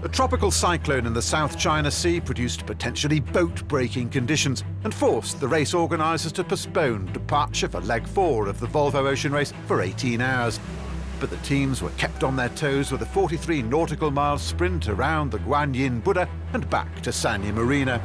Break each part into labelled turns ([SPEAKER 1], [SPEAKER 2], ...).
[SPEAKER 1] A tropical cyclone in the South China Sea produced potentially boat-breaking conditions and forced the race organisers to postpone departure for leg 4 of the Volvo Ocean Race for 18 hours. But the teams were kept on their toes with a 43 nautical mile sprint around the Guanyin Buddha and back to Sanya Marina.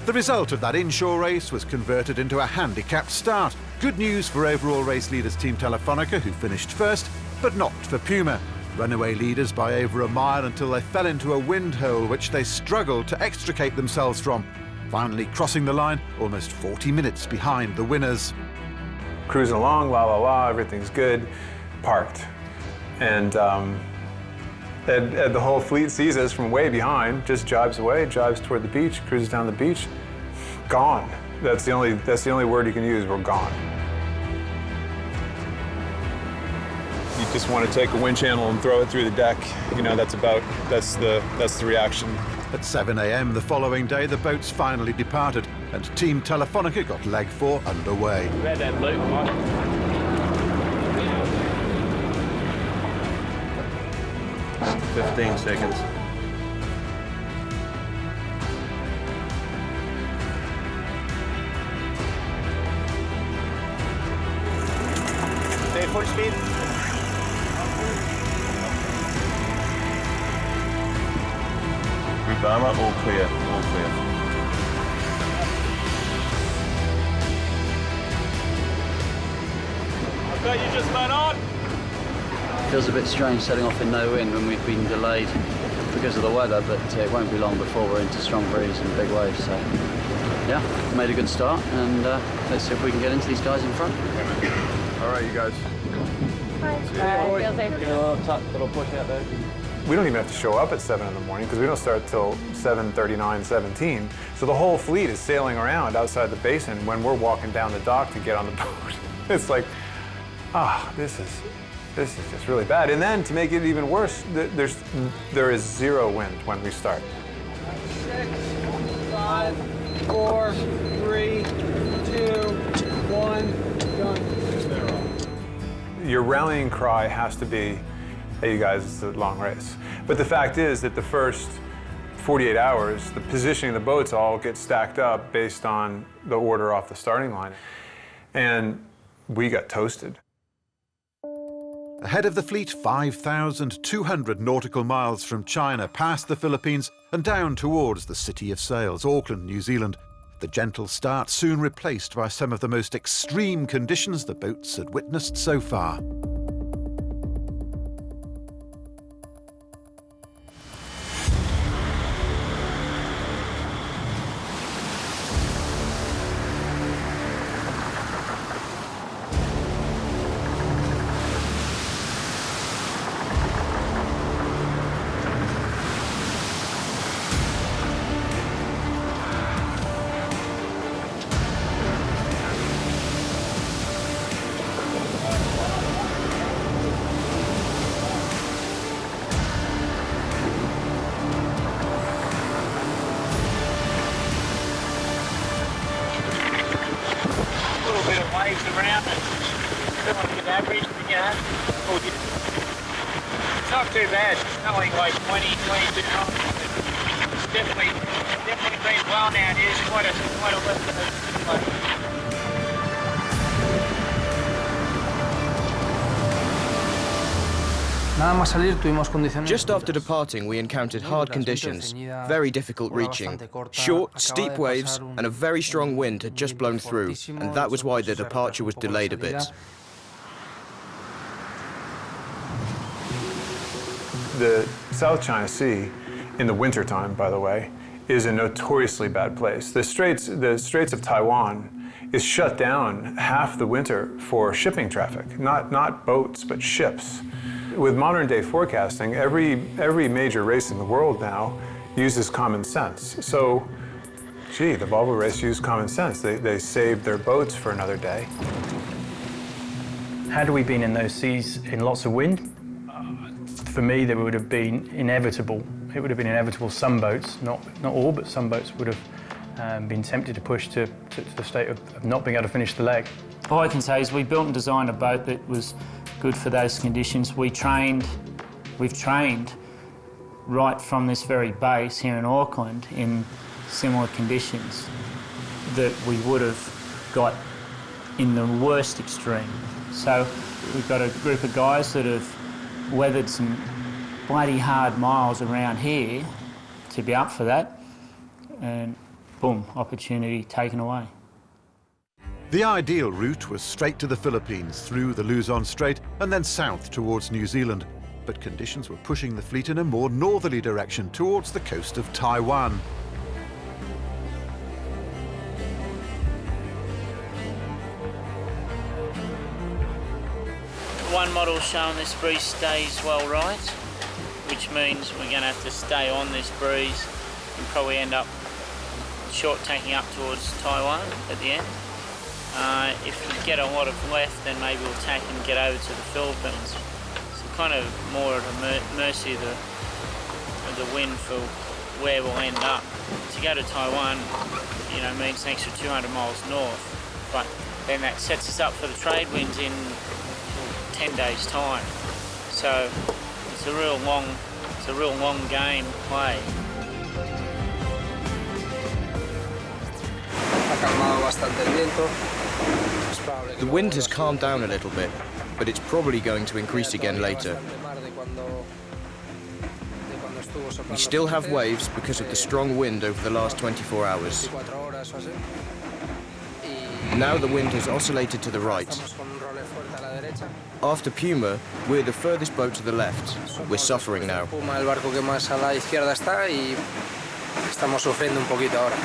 [SPEAKER 1] The result of that inshore race was converted into a handicapped start. Good news for overall race leaders Team Telefonica, who finished first, but not for PUMA. Runaway leaders by over a mile until they fell into a wind hole which they struggled to extricate themselves from, finally crossing the line almost 40 minutes behind the winners.
[SPEAKER 2] Cruising along, la la la, everything's good, parked. And the whole fleet sees us from way behind, just jives away, jives toward the beach, cruises down the beach, gone. That's the only word you can use, we're gone. You just want to take a wind channel and throw it through the deck. You know, that's the reaction.
[SPEAKER 1] At 7 a.m. the following day, the boats finally departed, and Team Telefonica got leg 4 underway.
[SPEAKER 3] Read that blue one.
[SPEAKER 4] 15 seconds.
[SPEAKER 3] Stay full speed.
[SPEAKER 4] Obama, all clear, all clear.
[SPEAKER 3] I bet you just let on.
[SPEAKER 5] Feels a bit strange setting off in no wind when we've been delayed because of the weather, but it won't be long before we're into strong breeze and big waves. So, yeah, made a good start, and let's see if we can get into these guys in front.
[SPEAKER 2] All right, you guys.
[SPEAKER 5] Little push out there.
[SPEAKER 2] We don't even have to show up at 7 in the morning because we don't start till 7:39, 17. So the whole fleet is sailing around outside the basin when we're walking down the dock to get on the boat. It's like, this is just really bad. And then to make it even worse, there is zero wind when we start.
[SPEAKER 6] 6, 5, 4, 3, 2, 1, done.
[SPEAKER 2] Your rallying cry has to be, hey, you guys, it's a long race. But the fact is that the first 48 hours, the positioning of the boats all get stacked up based on the order off the starting line. And we got toasted.
[SPEAKER 1] Ahead of the fleet, 5,200 nautical miles from China, past the Philippines and down towards the City of Sails, Auckland, New Zealand. The gentle start soon replaced by some of the most extreme conditions the boats had witnessed so far.
[SPEAKER 3] Waves around and don't want to get average to get It's not too bad. It's only like 20, 22 knots. It's definitely been well now. It is quite a lift.
[SPEAKER 7] Just after departing, we encountered hard conditions, very difficult reaching. Short, steep waves and a very strong wind had just blown through, and that was why the departure was delayed a bit.
[SPEAKER 2] The South China Sea, in the wintertime, by the way, is a notoriously bad place. The Straits of Taiwan is shut down half the winter for shipping traffic, not boats, but ships. With modern day forecasting, every major race in the world now uses common sense. So, gee, the Volvo race used common sense. They saved their boats for another day.
[SPEAKER 8] Had we been in those seas in lots of wind, for me, there would have been inevitable. It would have been inevitable. Some boats, not all, but some boats would have been tempted to push to the state of not being able to finish the leg.
[SPEAKER 9] All I can say is we built and designed a boat that was good for those conditions. We've trained right from this very base here in Auckland in similar conditions that we would have got in the worst extreme. So we've got a group of guys that have weathered some bloody hard miles around here to be up for that, and boom, opportunity taken away.
[SPEAKER 1] The ideal route was straight to the Philippines through the Luzon Strait and then south towards New Zealand. But conditions were pushing the fleet in a more northerly direction towards the coast of Taiwan.
[SPEAKER 3] One model showing this breeze stays well right, which means we're going to have to stay on this breeze and probably end up short tacking up towards Taiwan at the end. If we get a lot of left, then maybe we'll tack and get over to the Philippines. So kind of more at the mercy of the wind for where we'll end up. To go to Taiwan, you know, means an extra 200 miles north, but then that sets us up for the trade winds in 10 days' time. So it's a real long game to play.
[SPEAKER 7] The wind has calmed down a little bit, but it's probably going to increase again later. We still have waves because of the strong wind over the last 24 hours. Now the wind has oscillated to the right. After PUMA, we're the furthest boat to the left. We're suffering now.
[SPEAKER 10] PUMA el barco que más a la izquierda está y estamos sufriendo un poquito ahora.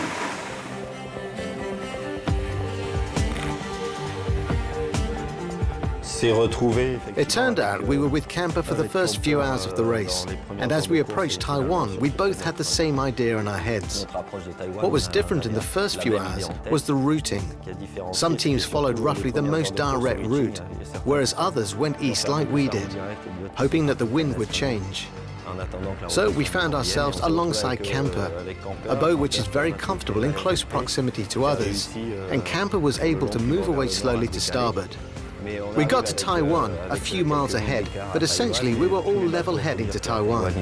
[SPEAKER 11] It turned out we were with Camper for the first few hours of the race, and as we approached Taiwan, we both had the same idea in our heads. What was different in the first few hours was the routing. Some teams followed roughly the most direct route, whereas others went east like we did, hoping that the wind would change. So we found ourselves alongside Camper, a boat which is very comfortable in close proximity to others, and Camper was able to move away slowly to starboard. We got to Taiwan a few miles ahead, but essentially we were all level heading to Taiwan.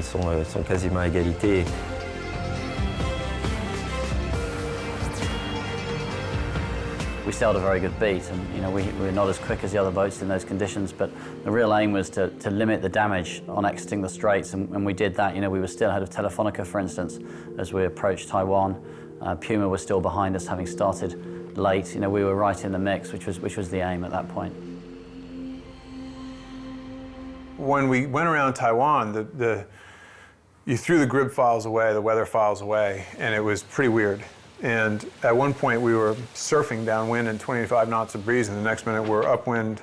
[SPEAKER 5] We sailed a very good beat, and you know we're not as quick as the other boats in those conditions, but the real aim was to limit the damage on exiting the straits, and we did that. You know, we were still ahead of Telefonica, for instance, as we approached Taiwan. PUMA was still behind us, having started late. You know, we were right in the mix, which was the aim at that point.
[SPEAKER 2] When we went around Taiwan, you threw the grid files away, the weather files away, and it was pretty weird. And at one point we were surfing downwind in 25 knots of breeze, and the next minute we're upwind,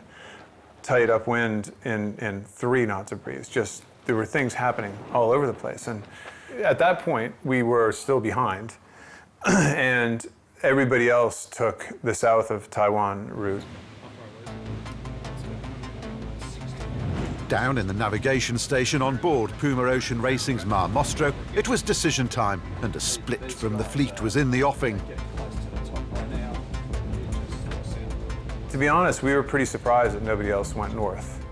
[SPEAKER 2] tight upwind in 3 knots of breeze. Just, there were things happening all over the place. And at that point we were still behind, and everybody else took the south of Taiwan route.
[SPEAKER 1] Down in the navigation station on board PUMA Ocean Racing's Mar Nostro, it was decision time, and a split from the fleet was in the offing.
[SPEAKER 2] To be honest, we were pretty surprised that nobody else went north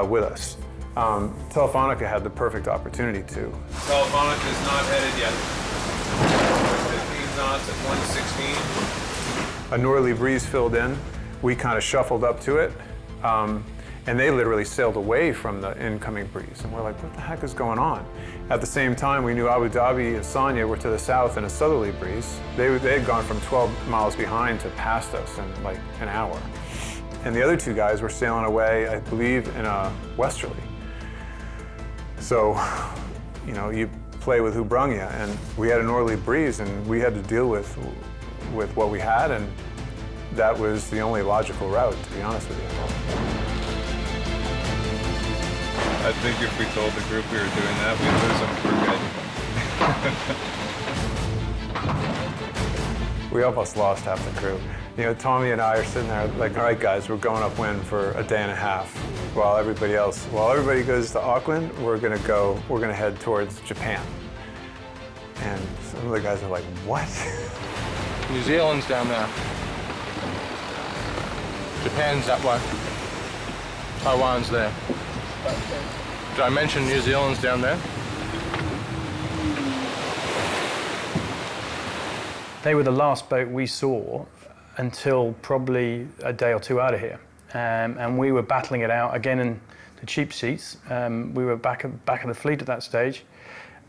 [SPEAKER 2] with us. Telefonica had the perfect opportunity to.
[SPEAKER 12] Telefonica is not headed yet. 15 knots at 116.
[SPEAKER 2] A northerly breeze filled in. We kind of shuffled up to it. And they literally sailed away from the incoming breeze. And we're like, what the heck is going on? At the same time, we knew Abu Dhabi and Sanya were to the south in a southerly breeze. They had gone from 12 miles behind to past us in like an hour. And the other two guys were sailing away, I believe, in a westerly. So, you know, you play with who brung you. And we had a northerly breeze, and we had to deal with what we had, and that was the only logical route, to be honest with you.
[SPEAKER 12] I think if we told the group we were doing that, we'd lose them for good.
[SPEAKER 2] We almost lost half the crew. You know, Tommy and I are sitting there like, all right, guys, we're going upwind for a day and a half, while everybody goes to Auckland, we're gonna head towards Japan. And some of the guys are like, what?
[SPEAKER 13] New Zealand's down there. Japan's that way. Taiwan's there. Did I mention New Zealand's down there?
[SPEAKER 8] They were the last boat we saw until probably a day or two out of here. And we were battling it out again in the cheap seats. We were back of the fleet at that stage.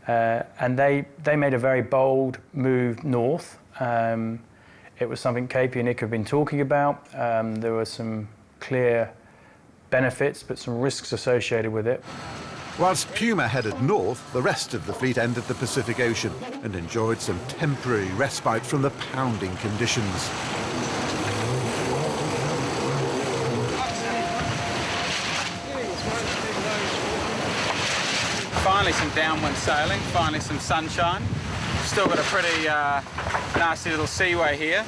[SPEAKER 8] And they made a very bold move north. It was something KP and Nick have been talking about. There were some clear benefits, but some risks associated with it.
[SPEAKER 1] Whilst Puma headed north, the rest of the fleet entered the Pacific Ocean and enjoyed some temporary respite from the pounding conditions.
[SPEAKER 14] Finally some downwind sailing, finally some sunshine. Still got a pretty nasty little seaway here,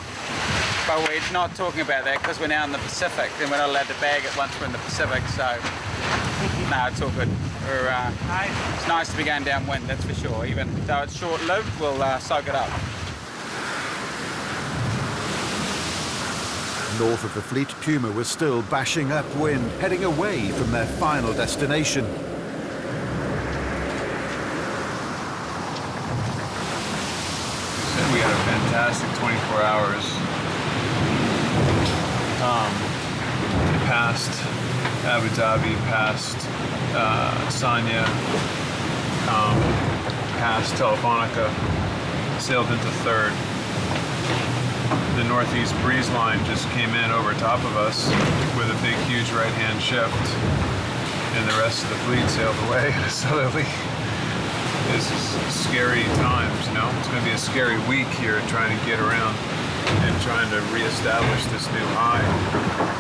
[SPEAKER 14] but we're not talking about that because we're now in the Pacific and we're not allowed to bag it once we're in the Pacific, so no, it's all good. It's nice to be going downwind, that's for sure. Even though it's short-lived, we'll soak it up.
[SPEAKER 1] North of the fleet, Puma was still bashing upwind, heading away from their final destination.
[SPEAKER 12] We had a fantastic 24 hours. Past Abu Dhabi, past Sanya, past Telefonica, sailed into third. The northeast breeze line just came in over top of us with a big, huge right-hand shift, and the rest of the fleet sailed away southerly. This is scary times, you know? It's going to be a scary week here trying to get around and trying to reestablish this new high.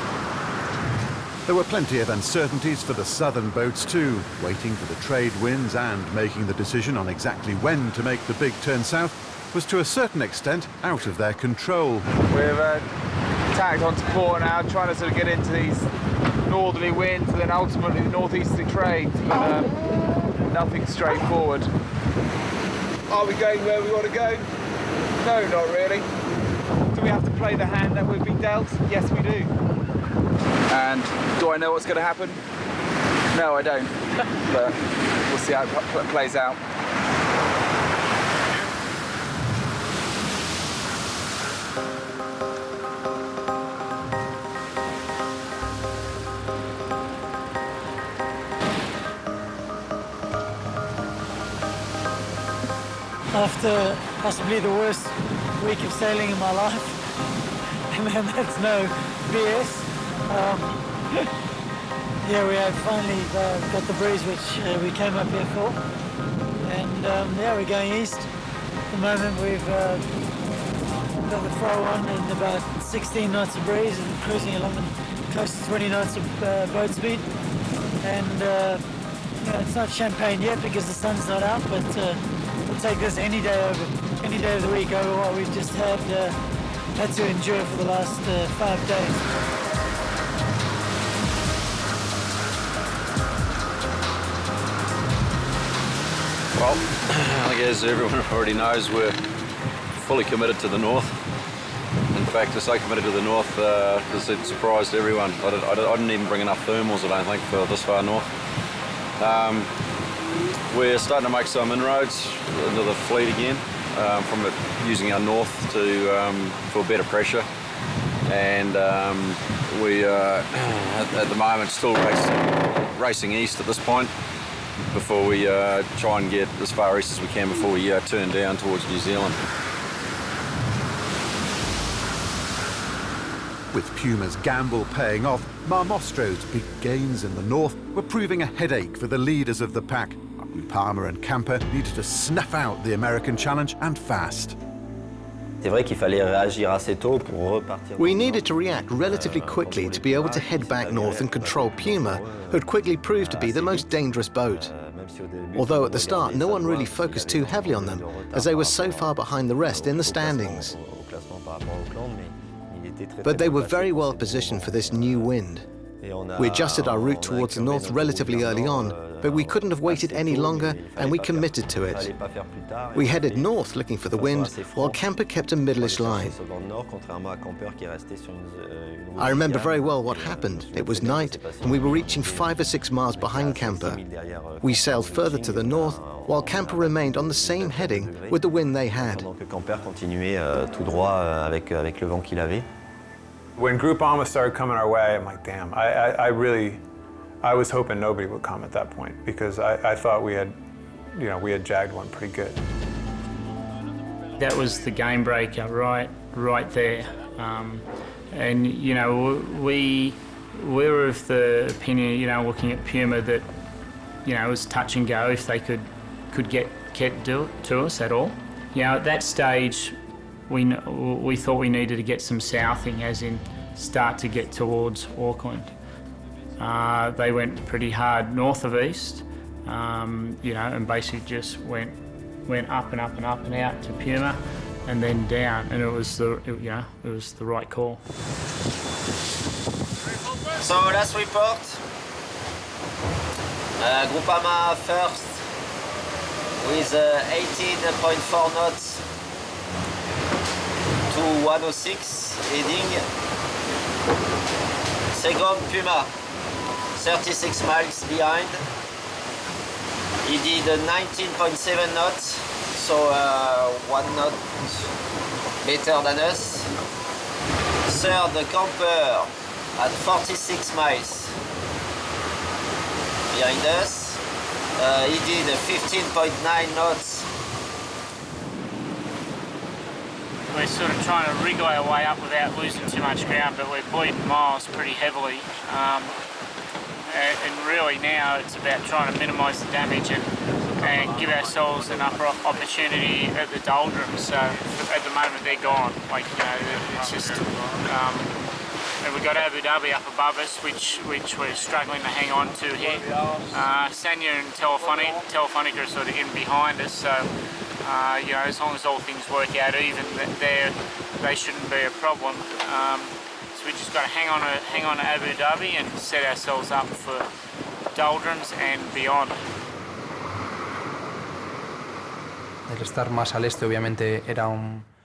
[SPEAKER 1] There were plenty of uncertainties for the southern boats too. Waiting for the trade winds and making the decision on exactly when to make the big turn south was to a certain extent out of their control.
[SPEAKER 6] We've tacked onto port now, trying to sort of get into these northerly winds and then ultimately the northeasterly trades, but nothing straightforward. Are we going where we want to go? No, not really. Do we have to play the hand that we've been dealt? Yes, we do. And do I know what's going to happen? No, I don't. But we'll see how it plays out.
[SPEAKER 15] After possibly the worst week of sailing in my life, and that's no BS. Yeah, we have finally got the breeze which we came up here for, and yeah, we're going east. At the moment we've got the throw on in about 16 knots of breeze and cruising along close to 20 knots of boat speed. And you know, it's not champagne yet because the sun's not out, but we'll take this any day of the week over what we've just had to endure for the last 5 days.
[SPEAKER 16] Well, I guess everyone already knows we're fully committed to the north. In fact, we're so committed to the north, it surprised everyone. I didn't even bring enough thermals, I don't think, for this far north. We're starting to make some inroads into the fleet again, from using our north for better pressure. And we are, at the moment, still racing east at this point, before we try and get as far east as we can before we turn down towards New Zealand.
[SPEAKER 1] With Puma's gamble paying off, Marmostro's big gains in the north were proving a headache for the leaders of the pack. Palmer and Camper needed to snuff out the American challenge, and fast.
[SPEAKER 11] We needed to react relatively quickly to be able to head back north and control Puma, who had quickly proved to be the most dangerous boat. Although at the start no one really focused too heavily on them, as they were so far behind the rest in the standings. But they were very well positioned for this new wind. We adjusted our route towards the north relatively early on, but we couldn't have waited any longer, and we committed to it. We headed north looking for the wind, while Camper kept a middle-ish line. I remember very well what happened. It was night, and we were reaching 5 or 6 miles behind Camper. We sailed further to the north, while Camper remained on the same heading with the wind they had.
[SPEAKER 2] When Group PUMA started coming our way, I'm like, damn, I was hoping nobody would come at that point, because I thought we had jagged one pretty good.
[SPEAKER 9] That was the game breaker right there. And, you know, we were of the opinion, you know, looking at PUMA that, you know, it was touch and go if they could get to us at all. You know, at that stage, we thought we needed to get some southing, as in start to get towards Auckland. They went pretty hard north of east, you know, and basically just went up and up and up and out to PUMA, and then down, and it was the right call.
[SPEAKER 17] So last report, Group PUMA first with 18.4 knots to 106 heading. Second PUMA 36 miles behind. He did 19.7 knots, so 1 knot better than us. Third, the Camper at 46 miles behind us. He did 15.9 knots.
[SPEAKER 3] We're sort of trying to wriggle our way up without losing too much ground, but we're bleeding miles pretty heavily. And really now it's about trying to minimise the damage and give ourselves an upper opportunity at the doldrums. So at the moment they're gone. Like, you know, it's just, and we've got Abu Dhabi up above us, which we're struggling to hang on to here. Sanya and Telefonica are sort of in behind us, so you know, as long as all things work out even, they shouldn't be a problem. So we just got to hang on to Abu Dhabi and set ourselves up for doldrums and beyond.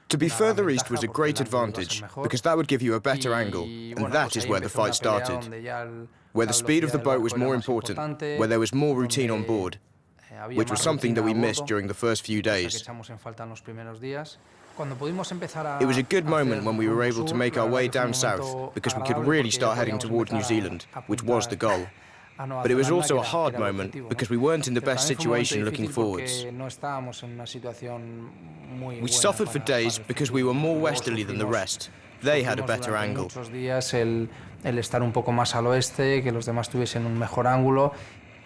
[SPEAKER 7] To be further east was a great advantage, because that would give you a better angle, and that is where the fight started. Where the speed of the boat was more important, where there was more routine on board, which was something that we missed during the first few days. It was a good moment when we were able to make our way down south, because we could really start heading towards New Zealand, which was the goal. But it was also a hard moment, because we weren't in the best situation looking forwards. We suffered for days because we were more westerly than the rest. They had a better angle.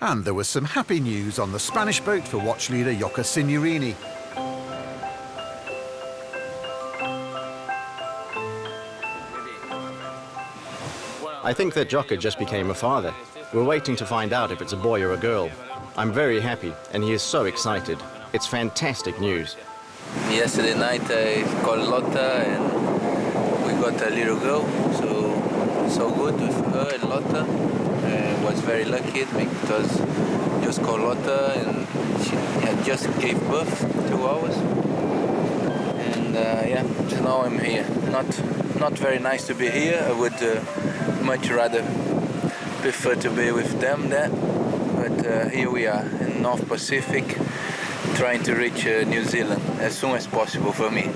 [SPEAKER 1] And there was some happy news on the Spanish boat for watch leader Jocke Signorini.
[SPEAKER 18] I think that Jocke just became a father. We're waiting to find out if it's a boy or a girl. I'm very happy, and he is so excited. It's fantastic news.
[SPEAKER 19] Yesterday night I called Lotta and we got a little girl, so good with her and Lotta. Was very lucky because just called Lotta and she had just gave birth 2 hours. And yeah, so now I'm here. Not very nice to be here. I would much rather prefer to be with them there. But here we are in North Pacific, trying to reach New Zealand as soon as possible for me.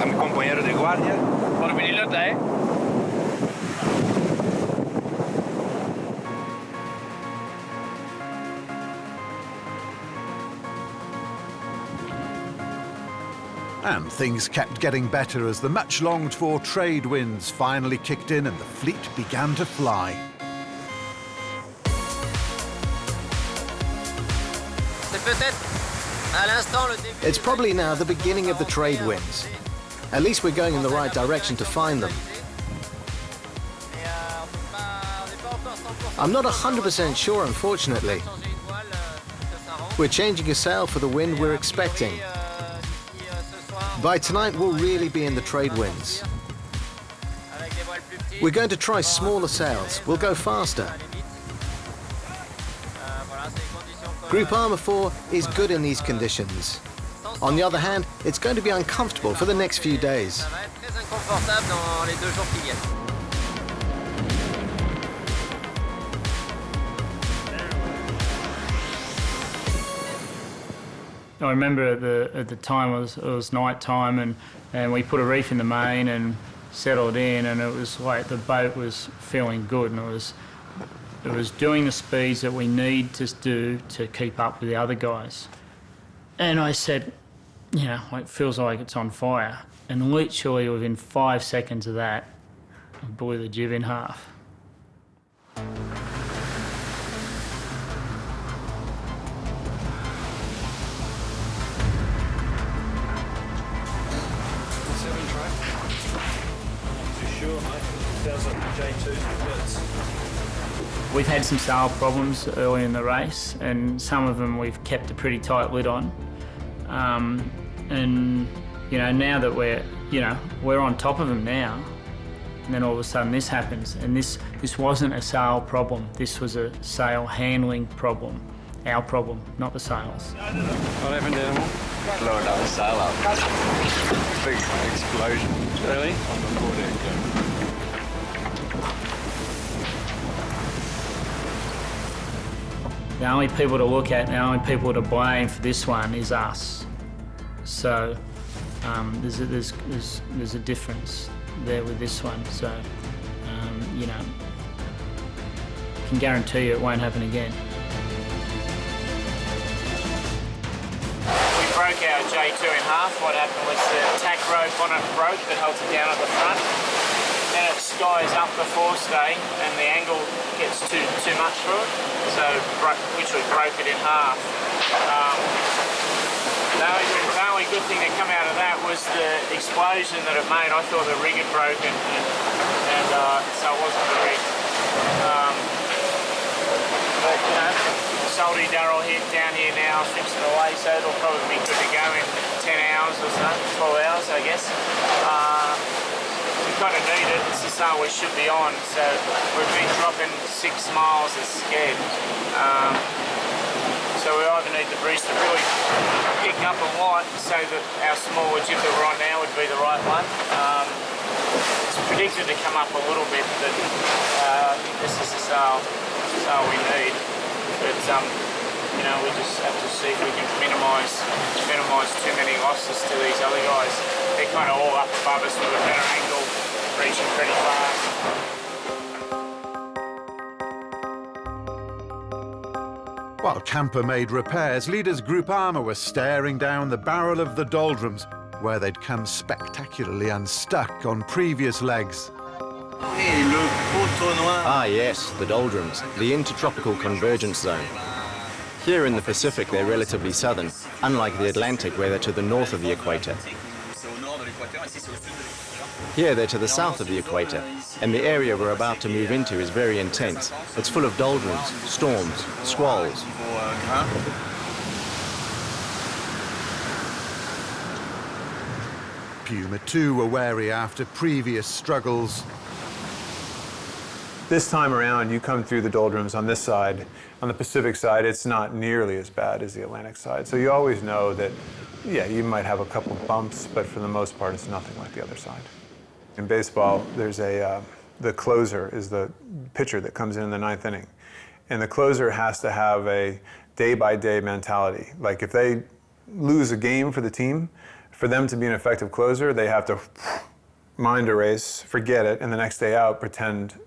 [SPEAKER 20] A mi compañero de guardia. Por venir Lotta, eh?
[SPEAKER 1] And things kept getting better as the much-longed-for trade winds finally kicked in and the fleet began to fly.
[SPEAKER 11] It's probably now the beginning of the trade winds. At least we're going in the right direction to find them. I'm not 100% sure, unfortunately. We're changing a sail for the wind we're expecting. By tonight, we'll really be in the trade winds. We're going to try smaller sails. We'll go faster. Group Armour 4 is good in these conditions. On the other hand, it's going to be uncomfortable for the next few days.
[SPEAKER 9] I remember at the time it was night time, and we put a reef in the main and settled in, and it was like the boat was feeling good, and it was doing the speeds that we need to do to keep up with the other guys. And I said, you know, it feels like it's on fire. And literally within 5 seconds of that, I blew the jib in half. We've had some sail problems early in the race, and some of them we've kept a pretty tight lid on. And you know, now that we're on top of them now, and then all of a sudden this happens, and this wasn't a sail problem. This was a sail handling problem, our problem, not the sails.
[SPEAKER 16] What happened to them? Blew another sail up. Big explosion. Really? On the board.
[SPEAKER 9] The only people to look at, the only people to blame for this one is us. So there's a difference there with this one. So you know, I can guarantee you it won't happen again. We broke our J2 in half. What happened was the tack rope on it broke that holds it down at the front. Then it skies up the forestay and the angle gets too much for it, so literally broke it in half. The only good thing that came out of that was the explosion that it made. I thought the rig had broken, and so it wasn't the rig. But you know, Salty Darrell here down here now fixing away, so it'll probably be good to go in 10 hours or so, 12 hours I guess. We kind of need it. It's the sail we should be on, so we've been dropping 6 miles as scared. So we either need the breeze to really pick up a lot so that our smaller jib that we're on now would be the right one. It's predicted to come up a little bit, but I think this is the sail we need. But you know, we just have to see if we can minimise too many losses to these other guys. They're kind of all up above us with a better angle, reaching pretty fast.
[SPEAKER 1] While Camper made repairs, leaders Group Armour were staring down the barrel of the doldrums, where they'd come spectacularly unstuck on previous legs.
[SPEAKER 18] Ah yes, the doldrums, the intertropical convergence zone. Here in the Pacific they're relatively southern, unlike the Atlantic where they're to the north of the equator. Here they're to the south of the equator, and the area we're about to move into is very intense. It's full of doldrums, storms, squalls.
[SPEAKER 1] Puma 2 were wary after previous struggles.
[SPEAKER 2] This time around, you come through the doldrums on this side. On the Pacific side, it's not nearly as bad as the Atlantic side. So you always know that, yeah, you might have a couple of bumps, but for the most part, it's nothing like the other side. In baseball, there's the closer is the pitcher that comes in the 9th inning. And the closer has to have a day-by-day mentality. Like if they lose a game for the team, for them to be an effective closer, they have to mind a race, forget it, and the next day out, pretend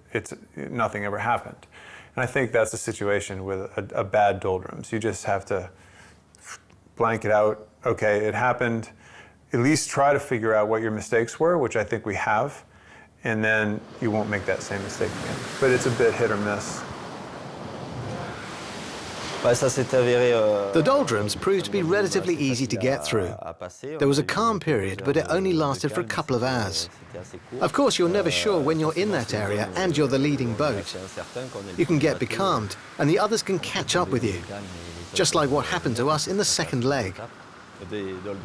[SPEAKER 2] nothing ever happened. And I think that's the situation with a bad doldrums. You just have to blank it out. Okay, it happened. At least try to figure out what your mistakes were, which I think we have, and then you won't make that same mistake again. But it's a bit hit or miss.
[SPEAKER 11] The doldrums proved to be relatively easy to get through. There was a calm period, but it only lasted for a couple of hours. Of course, you're never sure when you're in that area and you're the leading boat. You can get becalmed, and the others can catch up with you, just like what happened to us in the second leg.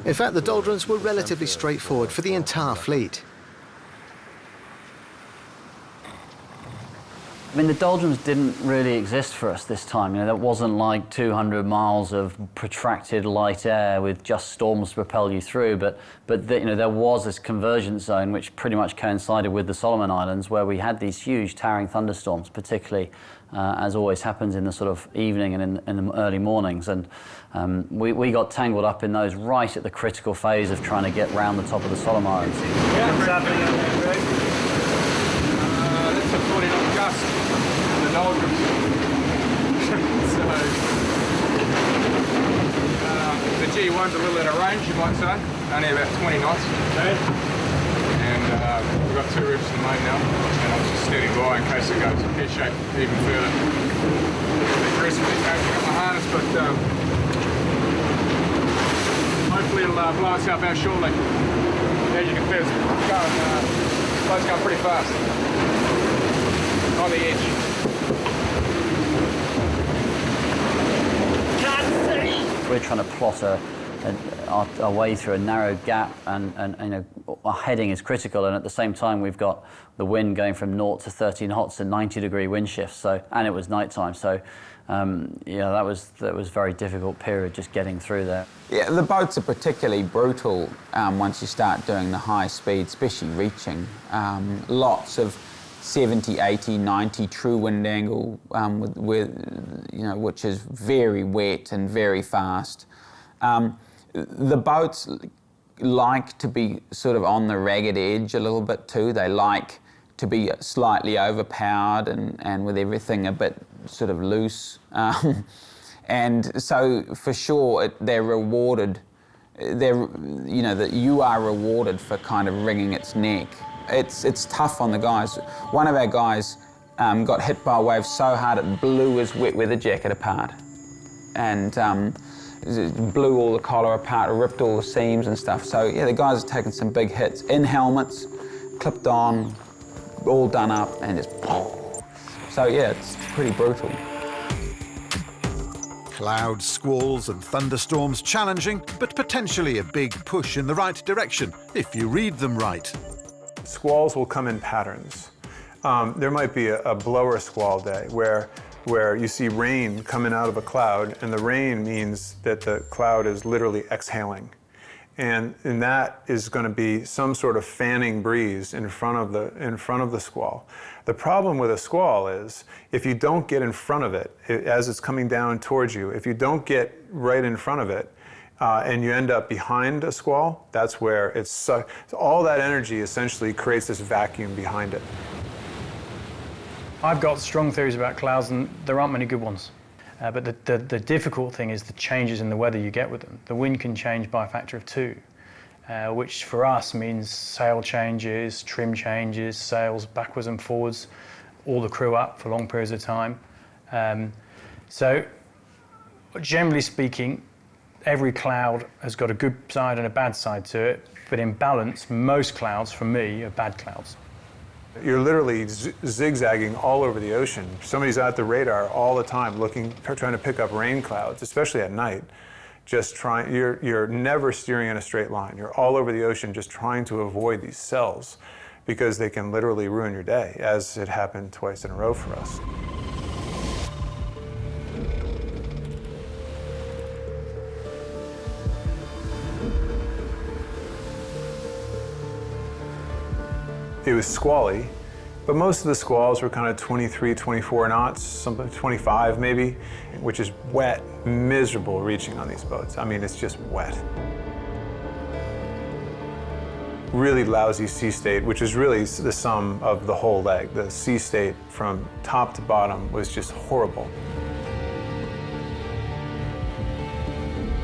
[SPEAKER 11] In fact, the doldrums were relatively straightforward for the entire fleet.
[SPEAKER 5] I mean, the doldrums didn't really exist for us this time. You know, that wasn't like 200 miles of protracted light air with just storms to propel you through. But you know, there was this convergence zone which pretty much coincided with the Solomon Islands, where we had these huge towering thunderstorms, particularly as always happens in the sort of evening and in the early mornings. And we got tangled up in those right at the critical phase of trying to get round the top of the Solomon Islands.
[SPEAKER 20] Yeah, what's happening out there, Greg? That's a 40-knot gust in the doldrums. So, the G1's a little out of range, you might say. Only about 20 knots. Okay. And we've got 2 ribs to the main now. And I'm just standing by in case it goes pear-shaped even further. Aggressively coaching up my harness, but hopefully it'll blow itself out shortly. As you can feel, it's boat's going pretty fast. On the edge.
[SPEAKER 5] We're trying to plot our way through a narrow gap, and you know, our heading is critical, and at the same time we've got the wind going from 0 to 30 knots and 90-degree wind shifts. So, and it was night time, so yeah, that was a very difficult period just getting through there.
[SPEAKER 21] Yeah, the boats are particularly brutal once you start doing the high speed, especially reaching. Lots of 70, 80, 90 true wind angle, you know, which is very wet and very fast. The boats like to be sort of on the ragged edge a little bit too. They like to be slightly overpowered and with everything a bit sort of loose. And so for sure they're rewarded. You know, that you are rewarded for kind of wringing its neck. It's tough on the guys. One of our guys got hit by a wave so hard it blew his wet weather jacket apart, and it blew all the collar apart, ripped all the seams and stuff. So yeah, the guys have taken some big hits in helmets, clipped on, all done up, and just so yeah, it's pretty brutal.
[SPEAKER 1] Clouds, squalls and thunderstorms challenging, but potentially a big push in the right direction if you read them right.
[SPEAKER 2] Squalls will come in patterns. There might be a blower squall day where you see rain coming out of a cloud, and the rain means that the cloud is literally exhaling. And that is going to be some sort of fanning breeze in front of the squall. The problem with a squall is if you don't get in front of it as it's coming down towards you, if you don't get right in front of it, and you end up behind a squall, that's where all that energy essentially creates this vacuum behind it.
[SPEAKER 8] I've got strong theories about clouds, and there aren't many good ones. But the difficult thing is the changes in the weather you get with them. The wind can change by a factor of 2, which for us means sail changes, trim changes, sails backwards and forwards, all the crew up for long periods of time. So generally speaking, every cloud has got a good side and a bad side to it, but in balance, most clouds, for me, are bad clouds.
[SPEAKER 2] You're literally zigzagging all over the ocean. Somebody's at the radar all the time trying to pick up rain clouds, especially at night. You're never steering in a straight line. You're all over the ocean just trying to avoid these cells because they can literally ruin your day, as it happened twice in a row for us. It was squally, but most of the squalls were kind of 23, 24 knots, something 25 maybe, which is wet, miserable reaching on these boats. I mean, it's just wet. Really lousy sea state, which is really the sum of the whole leg. The sea state from top to bottom was just horrible.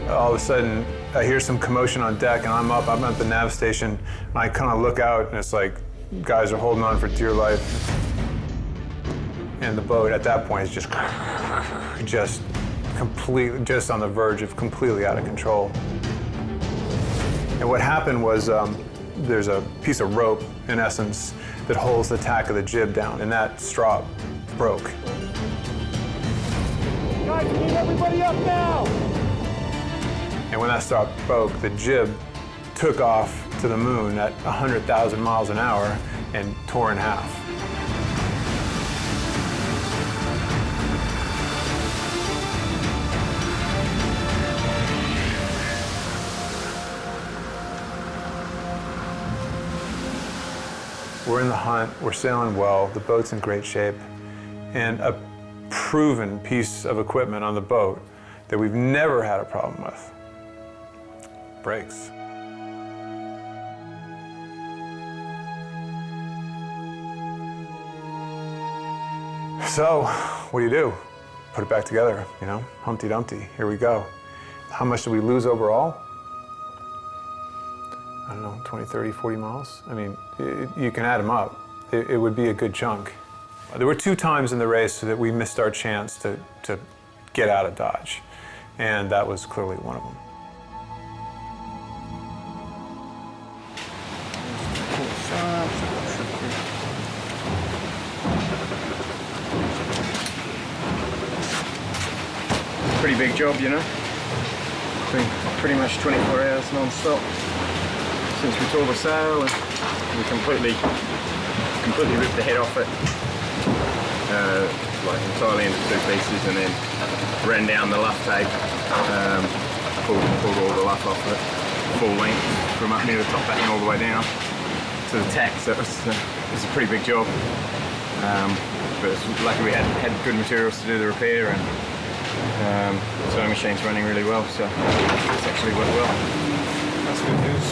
[SPEAKER 2] All of a sudden, I hear some commotion on deck, and I'm at the nav station, and I kind of look out, and it's like, guys are holding on for dear life. And the boat at that point is just on the verge of completely out of control. And what happened was there's a piece of rope, in essence, that holds the tack of the jib down, and that strop broke.
[SPEAKER 20] Guys, get everybody up now!
[SPEAKER 2] And when that strop broke, the jib took off to the moon at 100,000 miles an hour and tore in half. We're in the hunt, we're sailing well, the boat's in great shape, and a proven piece of equipment on the boat that we've never had a problem with breaks. So, what do? Put it back together, you know? Humpty Dumpty, here we go. How much did we lose overall? I don't know, 20, 30, 40 miles? I mean, you can add them up. It would be a good chunk. There were 2 times in the race that we missed our chance to get out of Dodge, and that was clearly one of them.
[SPEAKER 4] Pretty big job, you know. Been pretty much 24 hours non-stop since we tore the sail, and we completely ripped the head off it, like entirely into 2 pieces, and then ran down the luff tape, pulled all the luff off it, full length from up near the top back and all the way down to the tack. So it was a pretty big job, but it's lucky we had good materials to do the repair, and sewing machine's running really well, so it's actually worked well. That's good news.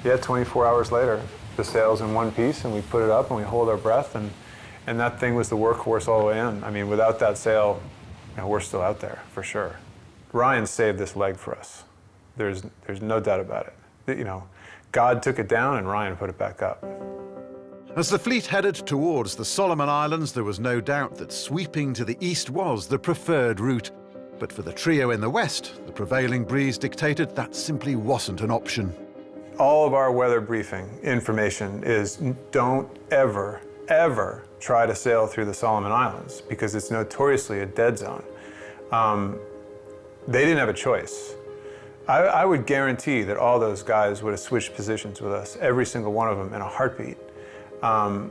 [SPEAKER 2] Yeah, 24 hours later, the sail's in one piece, and we put it up and we hold our breath, and that thing was the workhorse all the way in. I mean, without that sail, you know, we're still out there for sure. Ryan saved this leg for us. There's no doubt about it. You know, God took it down and Ryan put it back up.
[SPEAKER 1] As the fleet headed towards the Solomon Islands, there was no doubt that sweeping to the east was the preferred route. But for the trio in the west, the prevailing breeze dictated that simply wasn't an option.
[SPEAKER 2] All of our weather briefing information is don't ever, ever try to sail through the Solomon Islands because it's notoriously a dead zone. They didn't have a choice. I would guarantee that all those guys would have switched positions with us, every single one of them, in a heartbeat. But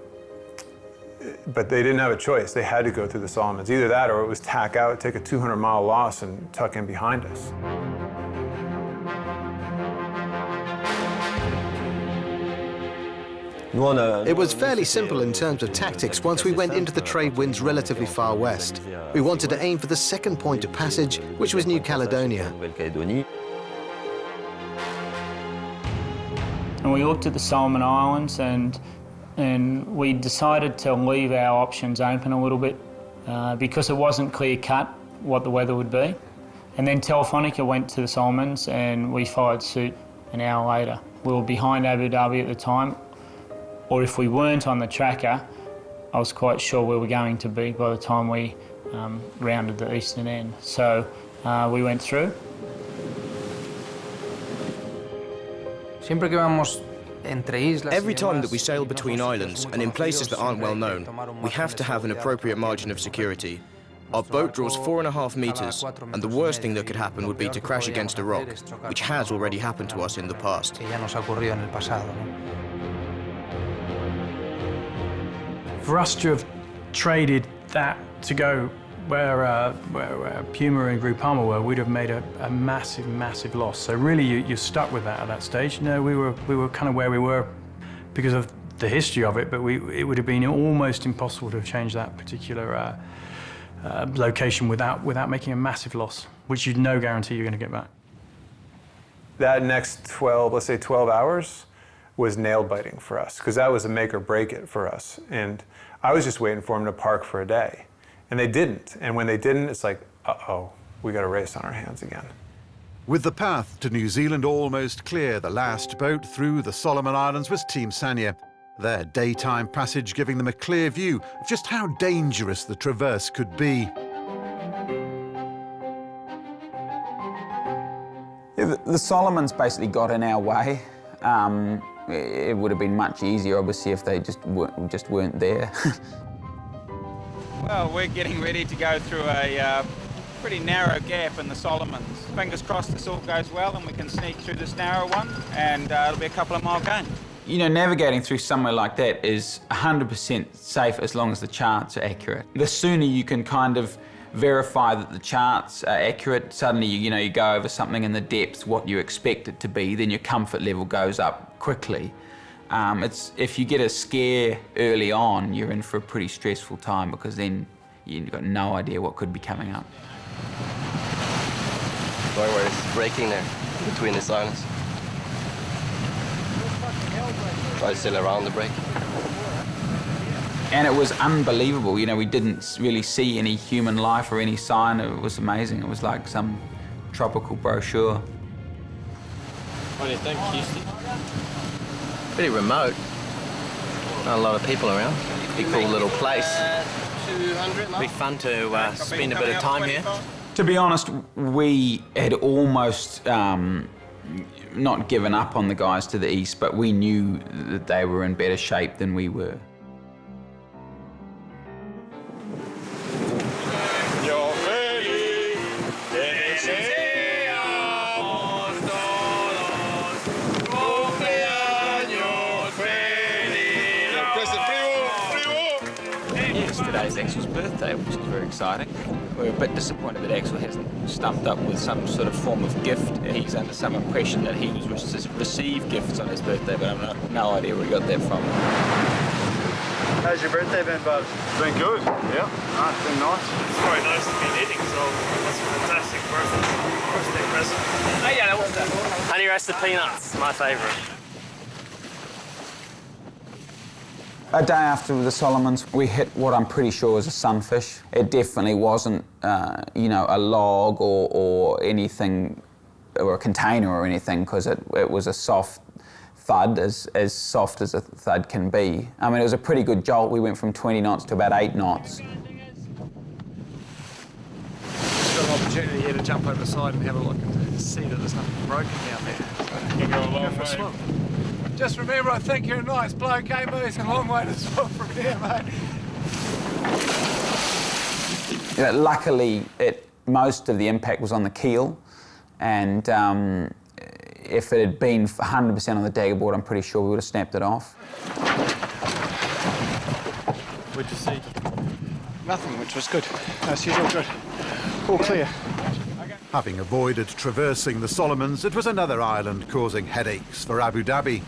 [SPEAKER 2] they didn't have a choice. They had to go through the Solomons. Either that or it was tack out, take a 200-mile loss and tuck in behind us.
[SPEAKER 11] It was fairly simple in terms of tactics once we went into the trade winds relatively far west. We wanted to aim for the second point of passage, which was New Caledonia.
[SPEAKER 9] And we looked at the Solomon Islands, and we decided to leave our options open a little bit because it wasn't clear-cut what the weather would be. And then Telefonica went to the Solomons and we followed suit an hour later. We were behind Abu Dhabi at the time, or if we weren't on the tracker, I was quite sure we were going to be by the time we rounded the eastern end. So we went through.
[SPEAKER 7] Every time that we sail between islands and in places that aren't well known, we have to have an appropriate margin of security. Our boat draws 4.5 meters, and the worst thing that could happen would be to crash against a rock, which has already happened to us in the past.
[SPEAKER 8] For us to have traded that to go where PUMA and PUMA were, we'd have made a massive, massive loss. So really, you're stuck with that at that stage. No, we were kind of where we were because of the history of it, but it would have been almost impossible to have changed that particular location without making a massive loss, which you'd no guarantee you're going to get back.
[SPEAKER 2] That next 12, let's say 12 hours, was nail-biting for us, because that was a make or break it for us. And I was just waiting for them to park for a day. And they didn't. And when they didn't, it's like, uh-oh, we got a race on our hands again.
[SPEAKER 1] With the path to New Zealand almost clear, the last boat through the Solomon Islands was Team Sanya. Their daytime passage giving them a clear view of just how dangerous the traverse could be.
[SPEAKER 21] Yeah, the Solomons basically got in our way. It would have been much easier, obviously, if they just weren't there.
[SPEAKER 14] Well, we're getting ready to go through a pretty narrow gap in the Solomons. Fingers crossed this all goes well and we can sneak through this narrow one, and it'll be a couple of mile gain.
[SPEAKER 21] You know, navigating through somewhere like that is 100% safe as long as the charts are accurate. The sooner you can kind of verify that the charts are accurate. Suddenly, you go over something in the depths, what you expect it to be, then your comfort level goes up quickly. If you get a scare early on, you're in for a pretty stressful time because then you've got no idea what could be coming up.
[SPEAKER 10] Going where it's breaking there, between the islands. Try to sail around the break.
[SPEAKER 21] And it was unbelievable, we didn't really see any human life or any sign. It was amazing. It was like some tropical brochure.
[SPEAKER 10] What do you think, Houston? Pretty remote. Not a lot of people around. Pretty cool little place. It'd be fun to spend a bit of time here.
[SPEAKER 21] To be honest, we had almost not given up on the guys to the east, but we knew that they were in better shape than we were. Today's Axel's birthday, which is very exciting. We're a bit disappointed that Axel hasn't stumped up with some sort of form of gift. He's under some impression that he was to receive gifts on his birthday, but I've no idea where he got that from.
[SPEAKER 22] How's your birthday been, Bubs?
[SPEAKER 23] It's been good, yeah. It's been nice. It's very nice to be eating, so that's a fantastic birthday present.
[SPEAKER 22] Oh yeah, that was that. Honey roasted peanuts, my favourite.
[SPEAKER 21] A day after the Solomons, we hit what I'm pretty sure was a sunfish. It definitely wasn't, a log or anything, or a container or anything, because it was a soft thud, as soft as a thud can be. I mean, it was a pretty good jolt. We went from 20 knots to about 8 knots.
[SPEAKER 22] Just got an opportunity here to jump over the side and have a look and see that there's nothing broken down there. So you go for a swim. Just remember, I think you're a nice bloke, eh, mate? It's a long way to swim from here, mate.
[SPEAKER 21] Luckily, most of the impact was on the keel, and if it had been 100% on the daggerboard, I'm pretty sure we would have snapped it off.
[SPEAKER 22] What'd you see? Nothing, which was good. That's usual good. All clear.
[SPEAKER 1] Having avoided traversing the Solomons, it was another island causing headaches for Abu Dhabi.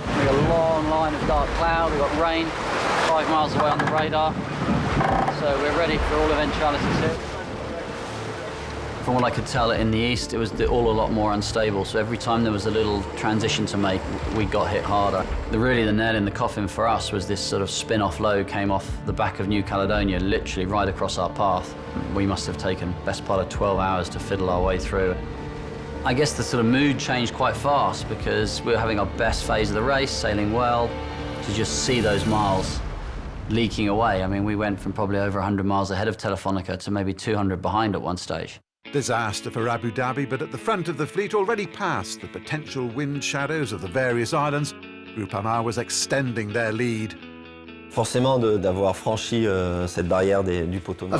[SPEAKER 5] We got a long line of dark cloud, we've got rain 5 miles away on the radar, so we're ready for all eventualities here. From what I could tell in the east, it was all a lot more unstable, so every time there was a little transition to make, we got hit harder. Really the nail in the coffin for us was this sort of spin-off low came off the back of New Caledonia, literally right across our path. We must have taken best part of 12 hours to fiddle our way through. I guess the sort of mood changed quite fast because we were having our best phase of the race, sailing well, to just see those miles leaking away. I mean, we went from probably over 100 miles ahead of Telefonica to maybe 200 behind at one stage.
[SPEAKER 1] Disaster for Abu Dhabi, but at the front of the fleet, already past the potential wind shadows of the various islands, Group PUMA was extending their lead.
[SPEAKER 11] Of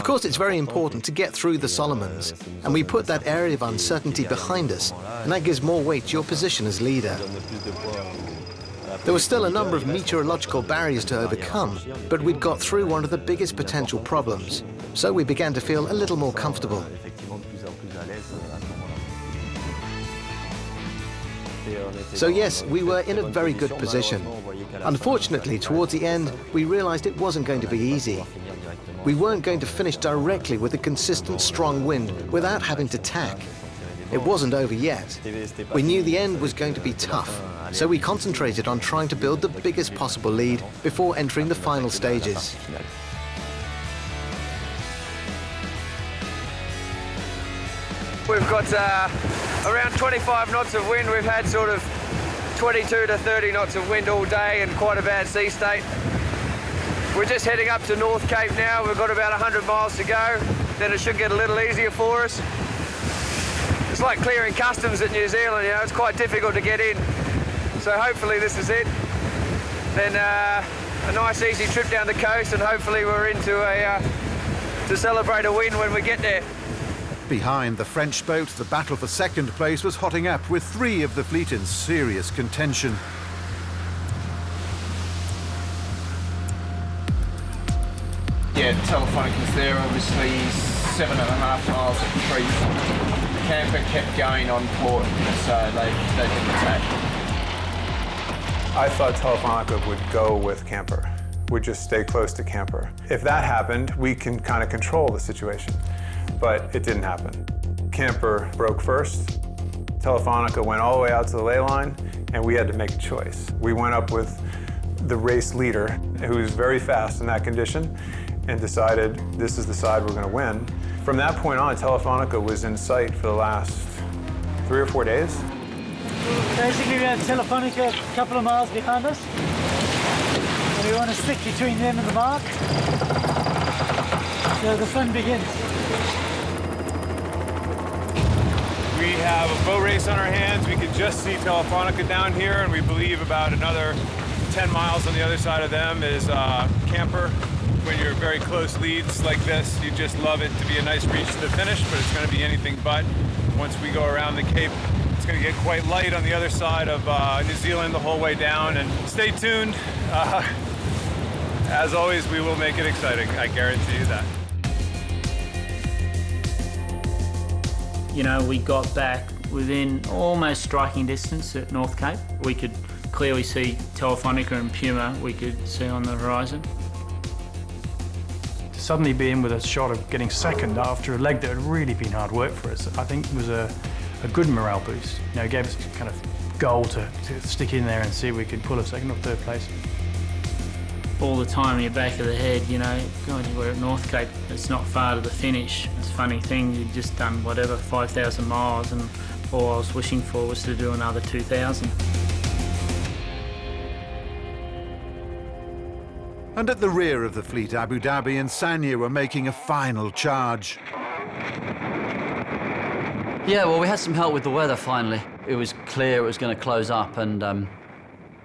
[SPEAKER 11] course, it's very important to get through the Solomons, and we put that area of uncertainty behind us, and that gives more weight to your position as leader. There was still a number of meteorological barriers to overcome, but we'd got through one of the biggest potential problems, so we began to feel a little more comfortable. So yes, we were in a very good position. Unfortunately, towards the end, we realized it wasn't going to be easy. We weren't going to finish directly with a consistent, strong wind without having to tack. It wasn't over yet. We knew the end was going to be tough, so we concentrated on trying to build the biggest possible lead before entering the final stages.
[SPEAKER 22] We've got around 25 knots of wind. We've had sort of 22 to 30 knots of wind all day and quite a bad sea state. We're just heading up to North Cape now. We've got about 100 miles to go. Then it should get a little easier for us. It's like clearing customs at New Zealand, it's quite difficult to get in. So hopefully this is it. Then a nice easy trip down the coast, and hopefully we're into to celebrate a win when we get there.
[SPEAKER 1] Behind the French boat, the battle for second place was hotting up, with 3 of the fleet in serious contention.
[SPEAKER 22] Yeah, Telefonica's there, obviously 7.5 miles at the creek. Camper kept going on port, so they didn't attack.
[SPEAKER 2] I thought Telefonica would go with camper, would just stay close to camper. If that happened, we can kind of control the situation, but it didn't happen. Camper broke first, Telefonica went all the way out to the ley line, and we had to make a choice. We went up with the race leader, who was very fast in that condition, and decided this is the side we're going to win. From that point on, Telefonica was in sight for the last 3 or 4 days.
[SPEAKER 15] Basically, we had Telefonica a couple of miles behind us, and we want to stick between them and the mark. So the fun begins.
[SPEAKER 2] We have a boat race on our hands. We can just see Telefonica down here, and we believe about another 10 miles on the other side of them is camper. When you're very close leads like this, you just love it to be a nice reach to the finish, but it's going to be anything but. Once we go around the Cape, it's going to get quite light on the other side of New Zealand the whole way down, and stay tuned. As always, we will make it exciting, I guarantee you that.
[SPEAKER 9] You know, we got back within almost striking distance at North Cape. We could clearly see Telefonica and PUMA we could see on the horizon.
[SPEAKER 8] To suddenly be in with a shot of getting second after a leg that had really been hard work for us, I think was a good morale boost. You know, it gave us a kind of goal to stick in there and see if we could pull a second or third place.
[SPEAKER 9] All the time in your back of the head, you know, God, you were at North Cape, it's not far to the finish. It's a funny thing, you'd just done whatever, 5,000 miles, and all I was wishing for was to do another 2,000.
[SPEAKER 1] And at the rear of the fleet, Abu Dhabi and Sanya were making a final charge.
[SPEAKER 5] Yeah, well, we had some help with the weather finally. It was clear it was going to close up, and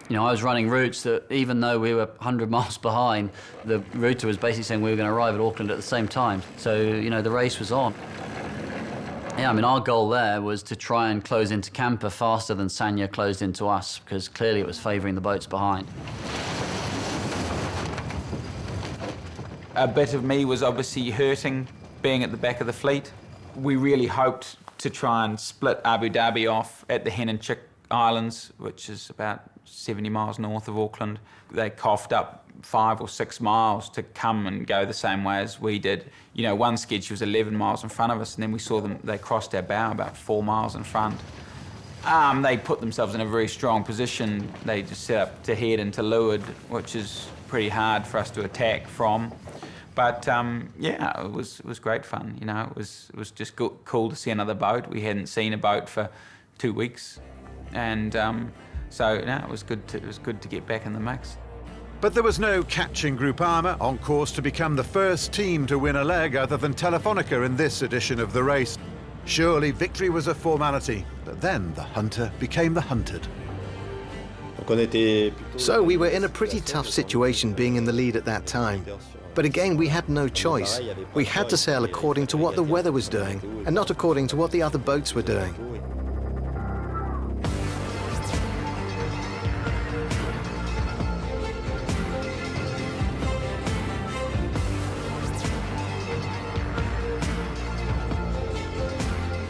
[SPEAKER 5] you know, I was running routes that, even though we were 100 miles behind, the router was basically saying we were going to arrive at Auckland at the same time. So, you know, the race was on. Yeah, I mean, our goal there was to try and close into camper faster than Sanya closed into us, because clearly it was favouring the boats behind.
[SPEAKER 21] A bit of me was obviously hurting being at the back of the fleet. We really hoped to try and split Abu Dhabi off at the Hen and Chick Islands, which is about 70 miles north of Auckland. They coughed up 5 or 6 miles to come and go the same way as we did. You know, one sketch was 11 miles in front of us, and then we saw them, they crossed our bow about 4 miles in front. They put themselves in a very strong position. They just set up to head into leeward, which is pretty hard for us to attack from. But yeah, it was great fun. You know, it was just cool to see another boat. We hadn't seen a boat for 2 weeks, and so yeah, it was good to get back in the mix.
[SPEAKER 1] But there was no catching Groupama, on course to become the first team to win a leg other than Telefonica in this edition of the race. Surely victory was a formality, but then the hunter became the hunted.
[SPEAKER 11] So we were in a pretty tough situation being in the lead at that time. But again, we had no choice. We had to sail according to what the weather was doing, and not according to what the other boats were doing.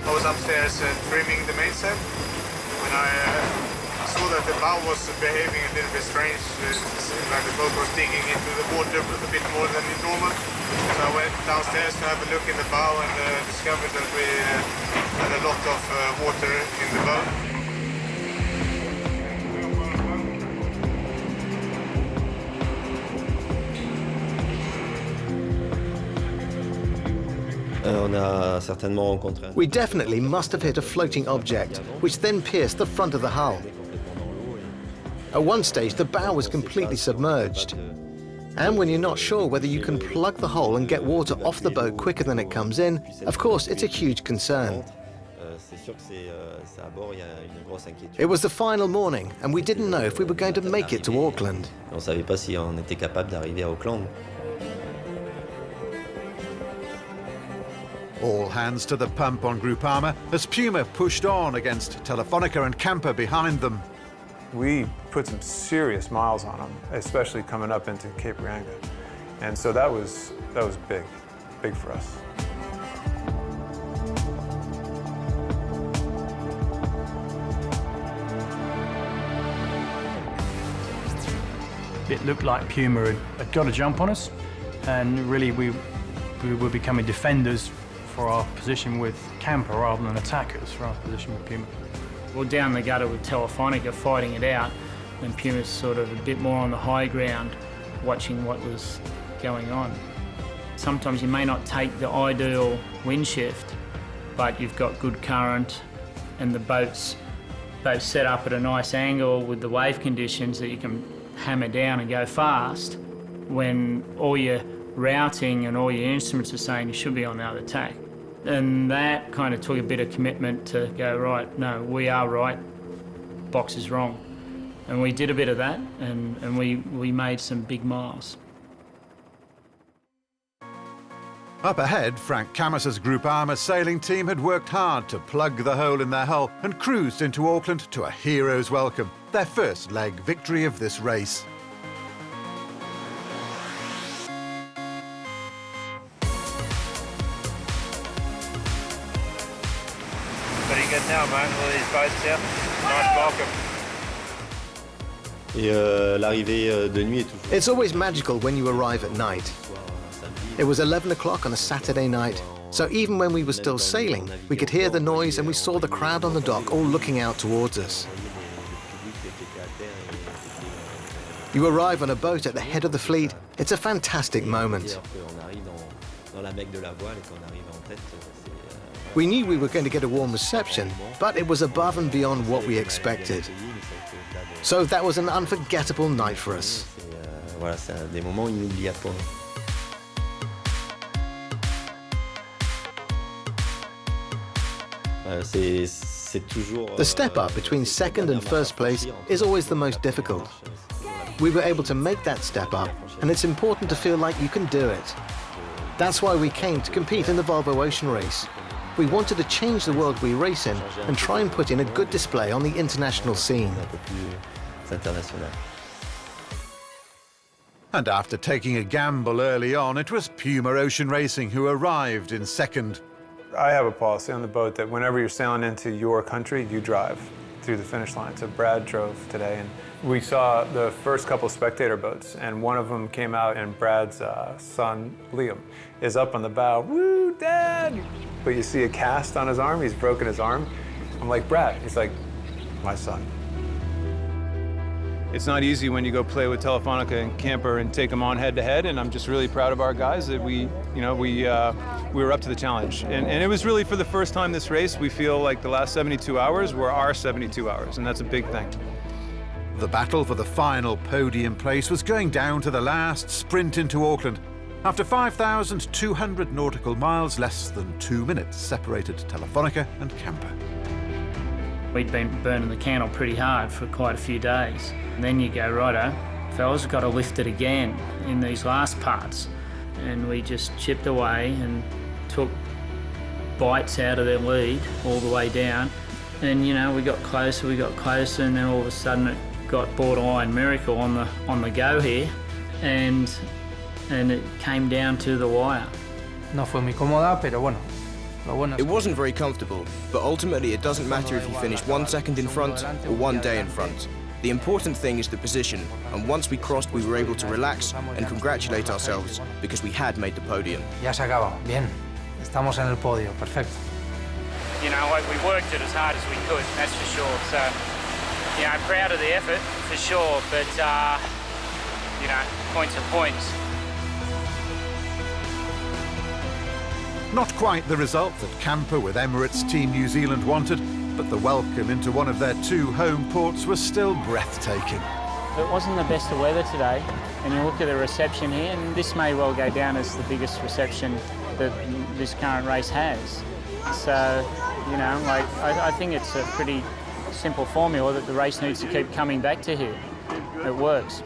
[SPEAKER 6] I was upstairs trimming the mainsail when I saw that the bow was behaving a little bit strange, like the boat was digging into the water a bit more than normal. So I went downstairs to have a look in the bow and discovered that we had a lot of water in the bow.
[SPEAKER 11] We definitely must have hit a floating object, which then pierced the front of the hull. At one stage, the bow was completely submerged. And when you're not sure whether you can plug the hole and get water off the boat quicker than it comes in, of course, it's a huge concern. It was the final morning, and we didn't know if we were going to make it to Auckland.
[SPEAKER 1] All hands to the pump on Groupama as Puma pushed on against Telefonica and Camper behind them.
[SPEAKER 2] We put some serious miles on them, especially coming up into Cape Reinga. And so that was big for us.
[SPEAKER 8] It looked like Puma had got a jump on us, and really we were becoming defenders for our position with Camper rather than attackers for our position with Puma.
[SPEAKER 9] Well, down the gutter with Telefonica fighting it out, and Puma's sort of a bit more on the high ground, watching what was going on. Sometimes you may not take the ideal wind shift, but you've got good current, and the boat's set up at a nice angle with the wave conditions that you can hammer down and go fast when all your routing and all your instruments are saying you should be on the other tack. And that kind of took a bit of commitment to go, right, no, we are right, box is wrong. And we did a bit of that, and we made some big miles.
[SPEAKER 1] Up ahead, Frank Camus's Groupama sailing team had worked hard to plug the hole in their hull and cruised into Auckland to a hero's welcome, their first leg victory of this race.
[SPEAKER 12] Pretty good now, mate, all these boats out. Nice welcome.
[SPEAKER 11] It's always magical when you arrive at night. It was 11 o'clock on a Saturday night, so even when we were still sailing, we could hear the noise and we saw the crowd on the dock all looking out towards us. You arrive on a boat at the head of the fleet. It's a fantastic moment. We knew we were going to get a warm reception, but it was above and beyond what we expected. So that was an unforgettable night for us. The step up between second and first place is always the most difficult. We were able to make that step up, and it's important to feel like you can do it. That's why we came to compete in the Volvo Ocean Race. We wanted to change the world we race in and try and put in a good display on the international scene.
[SPEAKER 1] And after taking a gamble early on, it was Puma Ocean Racing who arrived in second.
[SPEAKER 2] I have a policy on the boat that whenever you're sailing into your country, you drive through the finish line. So Brad drove today, and we saw the first couple of spectator boats, and one of them came out, and Brad's son, Liam, is up on the bow. Woo, Dad! But you see a cast on his arm, he's broken his arm. I'm like, Brad. He's like, my son. It's not easy when you go play with Telefonica and Camper and take them on head-to-head, and I'm just really proud of our guys that we were up to the challenge. And it was really for the first time this race, we feel like the last 72 hours were our 72 hours, and that's a big thing.
[SPEAKER 1] The battle for the final podium place was going down to the last sprint into Auckland. After 5,200 nautical miles, less than 2 minutes separated Telefonica and Camper.
[SPEAKER 9] We'd been burning the candle pretty hard for quite a few days. And then you go, righto, fellas, got to lift it again in these last parts. And we just chipped away and took bites out of their lead all the way down. And, you know, we got closer, and then all of a sudden it got borderline miracle on the go here. And it came down to the wire.
[SPEAKER 13] No fue muy cómoda, pero bueno.
[SPEAKER 7] It wasn't very comfortable, but ultimately it doesn't matter if you finish 1 second in front or 1 day in front. The important thing is the position, and once we crossed, we were able to relax and congratulate ourselves because we had made the podium.
[SPEAKER 13] Ya se acaba. Bien. Estamos en el podio. Perfecto.
[SPEAKER 3] You know, we worked it as hard as we could, that's for sure. So, you know, proud of the effort, for sure, but, you know, points are points.
[SPEAKER 1] Not quite the result that Camper with Emirates Team New Zealand wanted, but the welcome into one of their 2 home ports was still breathtaking.
[SPEAKER 9] It wasn't the best of weather today, and you look at the reception here, and this may well go down as the biggest reception that this current race has. So, you know, like, I think it's a pretty simple formula that the race needs to keep coming back to here. It works.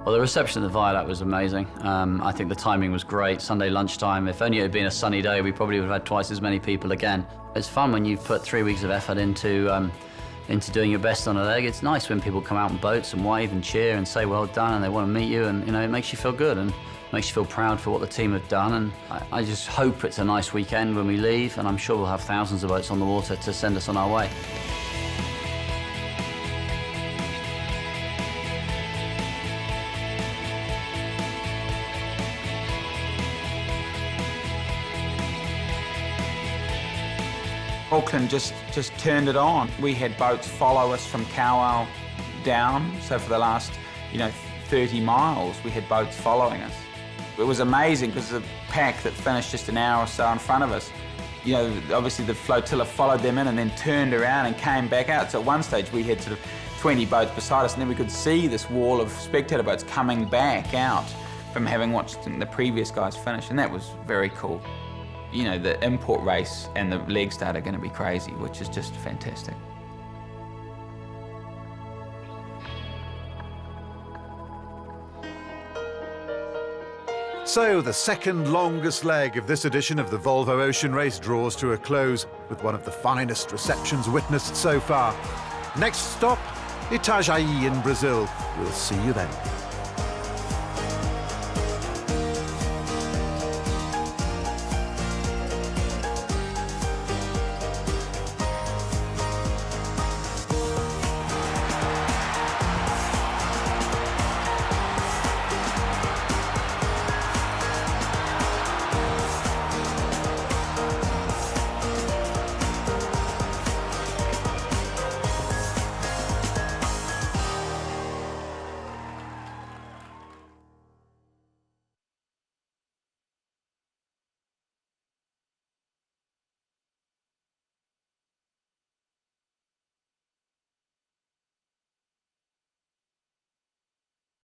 [SPEAKER 5] Well, the reception at the viaduct was amazing. I think the timing was great. Sunday lunchtime, if only it had been a sunny day, we probably would have had twice as many people again. It's fun when you've put 3 weeks of effort into doing your best on a leg. It's nice when people come out in boats and wave and cheer and say well done, and they want to meet you, and it makes you feel good and makes you feel proud for what the team have done. And I just hope it's a nice weekend when we leave, and I'm sure we'll have thousands of boats on the water to send us on our way.
[SPEAKER 16] Auckland just turned it on. We had boats follow us from Kowal down, so for the last 30 miles we had boats following us. It was amazing because the pack that finished just an hour or so in front of us, obviously the flotilla followed them in and then turned around and came back out. So at one stage we had sort of 20 boats beside us, and then we could see this wall of spectator boats coming back out from having watched the previous guys finish, and that was very cool. The import race and the leg start are going to be crazy, which is just fantastic.
[SPEAKER 1] So the second longest leg of this edition of the Volvo Ocean Race draws to a close with one of the finest receptions witnessed so far. Next stop, Itajaí in Brazil. We'll see you then.